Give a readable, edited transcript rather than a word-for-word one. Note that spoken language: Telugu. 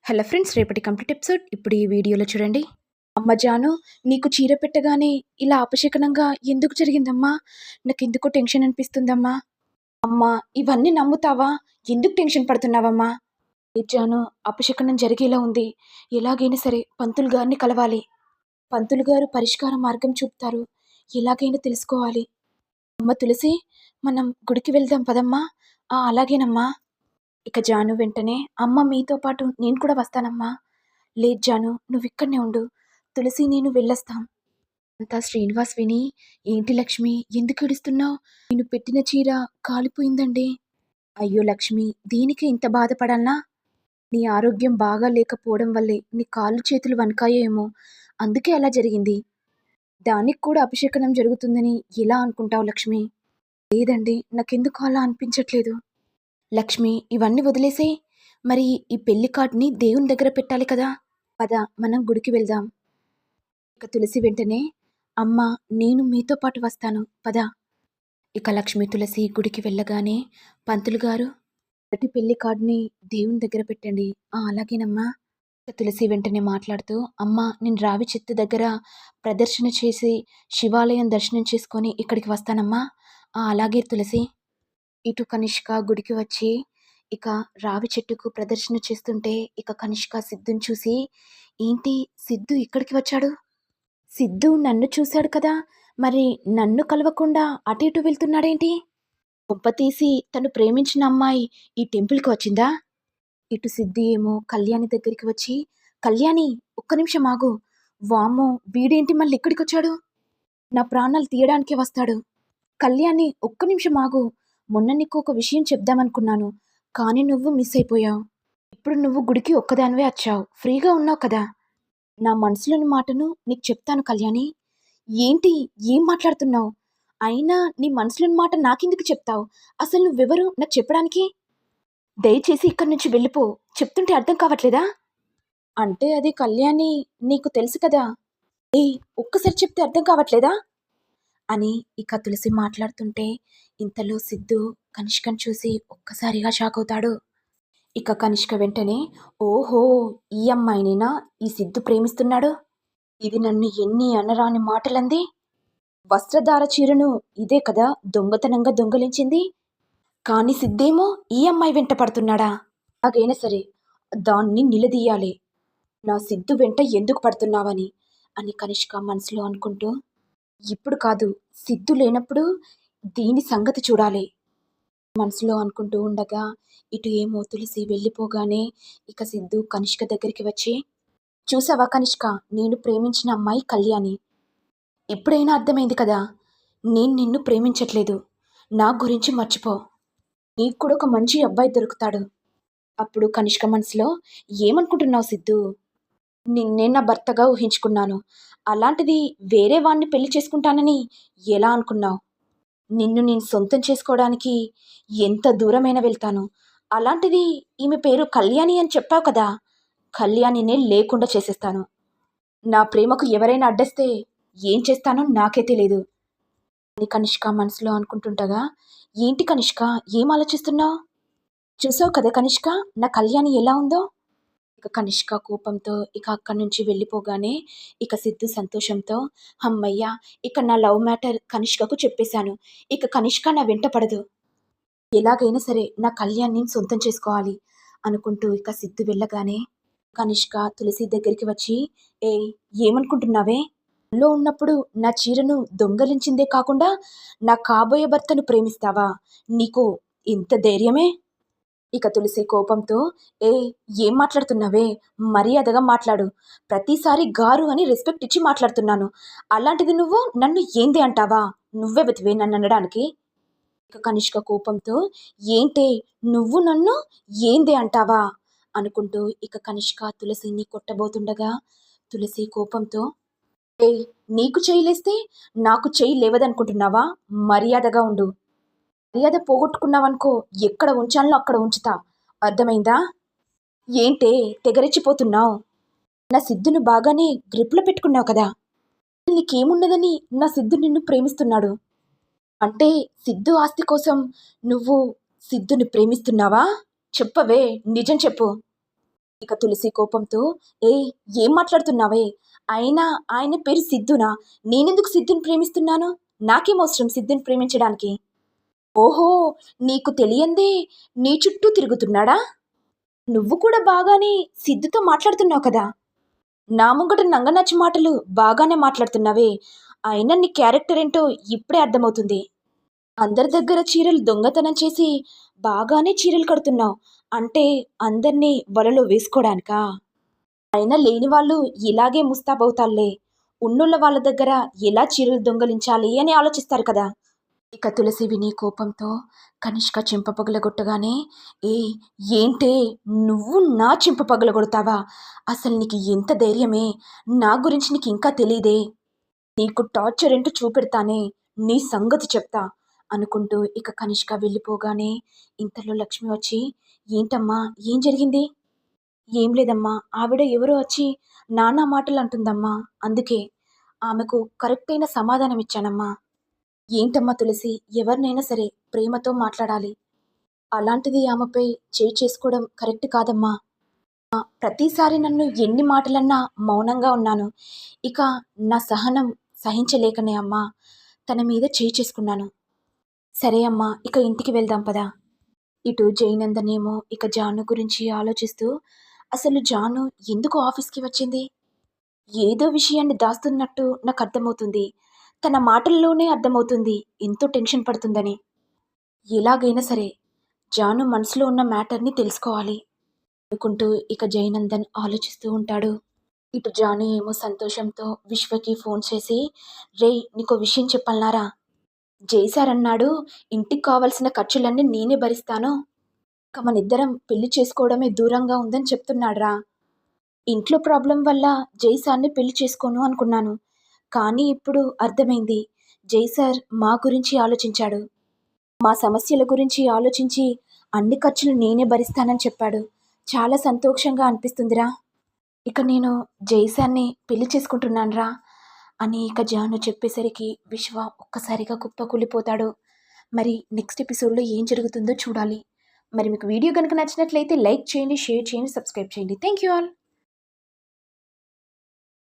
హలో ఫ్రెండ్స్, రేపటి కంప్లీట్ ఎపిసోడ్ ఇప్పుడు ఈ వీడియోలో చూడండి. అమ్మ జాను, నీకు చీర పెట్టగానే ఇలా అపశకనంగా ఎందుకు జరిగిందమ్మా? నాకెందుకో టెన్షన్ అనిపిస్తుందమ్మా. అమ్మా, ఇవన్నీ నమ్ముతావా? ఎందుకు టెన్షన్ పడుతున్నావమ్మా? ఏ జాను, అపశకనం జరిగేలా ఉంది. ఎలాగైనా సరే పంతులు గారిని కలవాలి. పంతులు గారు పరిష్కార మార్గం చూపుతారు. ఎలాగైనా తెలుసుకోవాలి. అమ్మ తులసి, మనం గుడికి వెళ్దాం పదమ్మా. అలాగేనమ్మా. ఇక జాను వెంటనే, అమ్మ మీతో పాటు నేను కూడా వస్తానమ్మా. లేదు జాను, నువ్విక్కడనే ఉండు. తులసి నేను వెళ్ళొస్తాం. అంతా శ్రీనివాస్ విని, ఏంటి లక్ష్మి, ఎందుకు ఏడుస్తున్నావు? నేను పెట్టిన చీర కాలిపోయిందండి. అయ్యో లక్ష్మి, దీనికి ఇంత బాధపడాలనా? నీ ఆరోగ్యం బాగా లేకపోవడం వల్లే నీ కాళ్ళు చేతులు వణకాయేమో, అందుకే అలా జరిగింది. దానికి కూడా అపశకనం జరుగుతుందని ఎలా అనుకుంటావు లక్ష్మి? లేదండి, నాకెందుకు అలా అనిపించట్లేదు. లక్ష్మి, ఇవన్నీ వదిలేసే. మరి ఈ పెళ్లి కార్డుని దేవుని దగ్గర పెట్టాలి కదా. పద, మనం గుడికి వెళ్దాం. ఇక తులసి వెంటనే, అమ్మ నేను మీతో పాటు వస్తాను పద. ఇక లక్ష్మి తులసి గుడికి వెళ్ళగానే, పంతులు గారు మొదటి పెళ్లి కార్డుని దేవుని దగ్గర పెట్టండి. అలాగేనమ్మా. ఇక తులసి వెంటనే మాట్లాడుతూ, అమ్మ నేను రావి చెట్టు దగ్గర ప్రదర్శన చేసి శివాలయం దర్శనం చేసుకొని ఇక్కడికి వస్తానమ్మా. అలాగే తులసి. ఇటు కనిష్క గుడికి వచ్చి ఇక రావి చెట్టుకు ప్రదర్శన చేస్తుంటే ఇక కనిష్క సిద్ధుని చూసి, ఏంటి సిద్ధు ఇక్కడికి వచ్చాడు? సిద్ధు నన్ను చూశాడు కదా, మరి నన్ను కలవకుండా అటు ఇటు వెళ్తున్నాడేంటి? కొంపతీసి తను ప్రేమించిన అమ్మాయి ఈ టెంపుల్కి వచ్చిందా? ఇటు సిద్ధి ఏమో కళ్యాణి దగ్గరికి వచ్చి, కళ్యాణి ఒక్క నిమిషం ఆగు. వామ్మో, వీడేంటి మళ్ళీ ఇక్కడికి వచ్చాడు? నా ప్రాణాలు తీయడానికే వస్తాడు. కళ్యాణి ఒక్క నిమిషం ఆగు. మొన్న నీకు ఒక విషయం చెప్దామనుకున్నాను, కానీ నువ్వు మిస్ అయిపోయావు. ఇప్పుడు నువ్వు గుడికి ఒక్కదానివే వచ్చావు, ఫ్రీగా ఉన్నావు కదా. నా మనసులోని మాటను నీకు చెప్తాను కళ్యాణి. ఏంటి, ఏం మాట్లాడుతున్నావు? అయినా నీ మనసులోని మాట నాకెందుకు చెప్తావు? అసలు నువ్వెవరు నాకు చెప్పడానికి? దయచేసి ఇక్కడి నుంచి వెళ్ళిపో. చెప్తుంటే అర్థం కావట్లేదా? అంటే అది కళ్యాణి, నీకు తెలుసు కదా. ఏయ్, ఒక్కసారి చెప్తే అర్థం కావట్లేదా అని ఇక తులసి మాట్లాడుతుంటే, ఇంతలో సిద్ధు కనిష్కను చూసి ఒక్కసారిగా షాక్ అవుతాడు. ఇక కనిష్క వెంటనే, ఓహో, ఈ అమ్మాయినేనా ఈ సిద్ధు ప్రేమిస్తున్నాడు? ఇది నన్ను ఎన్ని అనరాని మాటలంది. వస్త్రధార చీరను ఇదే కదా దొంగతనంగా దొంగలించింది. కానీ సిద్ధేమో ఈ అమ్మాయి వెంట పడుతున్నాడా? అలాగైనా సరే దాన్ని నిలదీయాలి. నా సిద్ధు వెంట ఎందుకు పడుతున్నావని అని కనిష్క మనసులో అనుకుంటూ, ఇప్పుడు కాదు, సిద్ధు లేనప్పుడు దీని సంగతి చూడాలి మనసులో అనుకుంటూ ఉండగా, ఇటు ఏమో తులసి వెళ్ళిపోగానే ఇక సిద్ధు కనిష్క దగ్గరికి వచ్చి, చూసావా కనిష్క, నేను ప్రేమించిన అమ్మాయి కళ్యాణి. ఇప్పుడైనా అర్థమైంది కదా, నేను నిన్ను ప్రేమించట్లేదు. నా గురించి మర్చిపో. నీకు కూడా ఒక మంచి అబ్బాయి దొరుకుతాడు. అప్పుడు కనిష్క మనసులో, ఏమనుకుంటున్నావు సిద్ధు? నిన్నే నా భర్తగా ఊహించుకున్నాను. అలాంటిది వేరే వాణ్ణి పెళ్లి చేసుకుంటానని ఎలా అనుకున్నావు? నిన్ను నేను సొంతం చేసుకోవడానికి ఎంత దూరమైనా వెళ్తాను. అలాంటిది ఈమె పేరు కళ్యాణి అని చెప్పావు కదా, కళ్యాణినే లేకుండా చేసేస్తాను. నా ప్రేమకు ఎవరైనా అడ్డేస్తే ఏం చేస్తానో నాకే తెలియదు అని కనిష్క మనసులో అనుకుంటుండగా, ఏంటి కనిష్క, ఏం ఆలోచిస్తున్నావు? చూసావు కదా కనిష్క, నా కళ్యాణి ఎలా ఉందో? ఇక కనిష్క కోపంతో ఇక అక్కడి నుంచి వెళ్ళిపోగానే ఇక సిద్ధు సంతోషంతో, అమ్మయ్య, ఇక నా లవ్ మ్యాటర్ కనిష్కకు చెప్పేశాను. ఇక కనిష్క నా వెంట పడదు. ఎలాగైనా సరే నా కళ్యాణ్ని సొంతం చేసుకోవాలి అనుకుంటూ ఇక సిద్ధు వెళ్ళగానే కనిష్క తులసి దగ్గరికి వచ్చి, ఏయ్, ఏమనుకుంటున్నావే? లో ఉన్నప్పుడు నా చీరను దొంగలించిందే కాకుండా నా కాబోయే భర్తను ప్రేమిస్తావా? నీకు ఇంత ధైర్యమే? ఇక తులసి కోపంతో, ఏ, ఏం మాట్లాడుతున్నావే? మర్యాదగా మాట్లాడు. ప్రతిసారి గారు అని రెస్పెక్ట్ ఇచ్చి మాట్లాడుతున్నాను. అలాంటిది నువ్వు నన్ను ఏంది అంటావా? నువ్వే బతివే నన్ను అనడానికి. ఇక కనిష్క కోపంతో, ఏంటే నువ్వు నన్ను ఏంది అంటావా అనుకుంటూ ఇక కనిష్క తులసిని కొట్టబోతుండగా, తులసి కోపంతో, ఏయ్, నీకు చేయలేస్తే నాకు చెయ్యి లేవదనుకుంటున్నావా? మర్యాదగా ఉండు. మర్యాద పోగొట్టుకున్నావనుకో, ఎక్కడ ఉంచాలో అక్కడ ఉంచుతా. అర్థమైందా? ఏంటే తెగరెచ్చిపోతున్నావు? నా సిద్ధును బాగానే గ్రిప్లో పెట్టుకున్నావు కదా. నీకేమున్నదని నా సిద్ధు నిన్ను ప్రేమిస్తున్నాడు. అంటే సిద్ధు ఆస్తి కోసం నువ్వు సిద్ధుని ప్రేమిస్తున్నావా? చెప్పవే, నిజం చెప్పు. ఇక తులసి కోపంతో, ఏయ్ ఏం మాట్లాడుతున్నావే? అయినా ఆయన పేరు సిద్ధునా? నేనెందుకు సిద్ధుని ప్రేమిస్తున్నాను? నాకేం అవసరం సిద్ధుని ప్రేమించడానికి? ఓహో! నీకు తెలియందే నీ చుట్టూ తిరుగుతున్నాడా? నువ్వు కూడా బాగానే సిద్ధుతో మాట్లాడుతున్నావు కదా! నా ముంగట నంగనచ్చి మాటలు బాగానే మాట్లాడుతున్నావే! అయినా నీ క్యారెక్టర్ ఏంటో ఇప్పుడే అర్థమవుతుంది. అందరి దగ్గర చీరలు దొంగతనం చేసి బాగానే చీరలు కడుతున్నావు. అంటే అందరినీ వలలో వేసుకోడానికా? అయినా లేని వాళ్ళు ఇలాగే ముస్తాబవుతారులే. ఉన్నోళ్ళ వాళ్ళ దగ్గర ఎలా చీరలు దొంగలించాలి అని ఆలోచిస్తారు కదా! ఇక తులసి విని కోపంతో కనిష్క చెంప పగలగొట్టగానే, ఏయ్ ఏంటే నువ్వు నా చెంప పగలగొడతావా? అసలు నీకు ఎంత ధైర్యమే? నా గురించి నీకు ఇంకా తెలీదే? నీకు టార్చర్ ఏంటో చూపెడతానే, నీ సంగతి చెప్తా అనుకుంటూ ఇక కనిష్క వెళ్ళిపోగానే ఇంతలో లక్ష్మి వచ్చి, ఏంటమ్మా ఏం జరిగింది? ఏం లేదమ్మా, ఆవిడ ఎవరో వచ్చి నానా మాటలు అంటుందమ్మా, అందుకే ఆమెకు కరెక్ట్ అయిన సమాధానం ఇచ్చానమ్మా. ఏంటమ్మా తులసి, ఎవరినైనా సరే ప్రేమతో మాట్లాడాలి. అలాంటిది ఆమెపై చేయి చేసుకోవడం కరెక్ట్ కాదమ్మా. ప్రతిసారి నన్ను ఎన్ని మాటలన్నా మౌనంగా ఉన్నాను. ఇక నా సహనం సహించలేకనే అమ్మా తన మీద చేయి చేసుకున్నాను. సరే అమ్మా, ఇక ఇంటికి వెళ్దాం పదా. ఇటు జయనందనేమో ఇక జాను గురించి ఆలోచిస్తూ, అసలు జాను ఎందుకు ఆఫీస్కి వచ్చింది? ఏదో విషయాన్ని దాస్తున్నట్టు నాకు అర్థమవుతుంది. తన మాటల్లోనే అర్థమవుతుంది ఎంతో టెన్షన్ పడుతుందని. ఎలాగైనా సరే జాను మనసులో ఉన్న మ్యాటర్ని తెలుసుకోవాలి అనుకుంటూ ఇక జయనందన్ ఆలోచిస్తూ ఉంటాడు. ఇటు జాను ఏమో సంతోషంతో విశ్వకి ఫోన్ చేసి, రేయ్ నీకో విషయం చెప్పాలనారా? జైసారన్నాడు ఇంటికి కావలసిన ఖర్చులన్నీ నేనే భరిస్తాను. ఇక మనిద్దరం పెళ్లి చేసుకోవడమే దూరంగా ఉందని చెప్తున్నాడ్రా. ఇంట్లో ప్రాబ్లం వల్ల జైసార్ని పెళ్లి చేసుకోను అనుకున్నాను. కానీ ఇప్పుడు అర్థమైంది. జైసార్ మా గురించి ఆలోచించాడు. మా సమస్యల గురించి ఆలోచించి అన్ని ఖర్చులు నేనే భరిస్తానని చెప్పాడు. చాలా సంతోషంగా అనిపిస్తుందిరా. ఇక నేను జైసాన్ని పెళ్లి చేసుకుంటున్నానురా అని ఇక జాను చెప్పేసరికి విశ్వ ఒక్కసారిగా కుప్పకూలిపోతాడు. మరి నెక్స్ట్ ఎపిసోడ్లో ఏం జరుగుతుందో చూడాలి. మరి మీకు వీడియో కనుక నచ్చినట్లయితే లైక్ చేయండి, షేర్ చేయండి, సబ్స్క్రైబ్ చేయండి. Thank you all.